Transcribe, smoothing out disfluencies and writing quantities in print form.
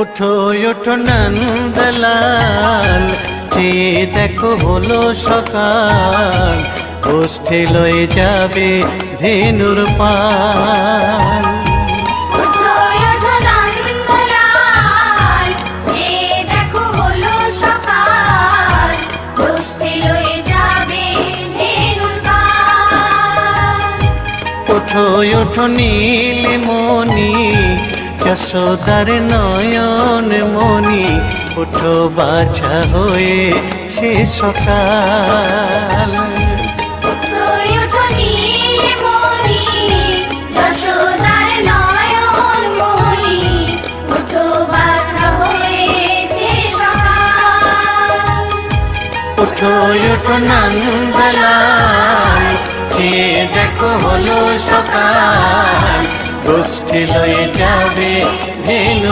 ওঠো ওঠো নন্দলাল, চেয়ে দেখো হলো সকাল, গোষ্ঠী লয়ে যাবে ধেনুর পাল। ওঠো ওঠো নন্দলাল, চেয়ে দেখো হলো সকাল, গোষ্ঠী লয়ে যাবে ধেনুর পাল। ওঠো ওঠো নীলমণি, যশোদার নয়ন মণি, ওঠো বাছা হয়েছে সকাল। ওঠো ওঠো নীলমণি, যশোদার নয়ন মণি, ওঠো বাছা হয়েছে সকাল। ওঠো ওঠো নন্দলাল, চেয়ে দেখো হলো সকাল, গোষ্ঠী লয়ে যাবে ধেনু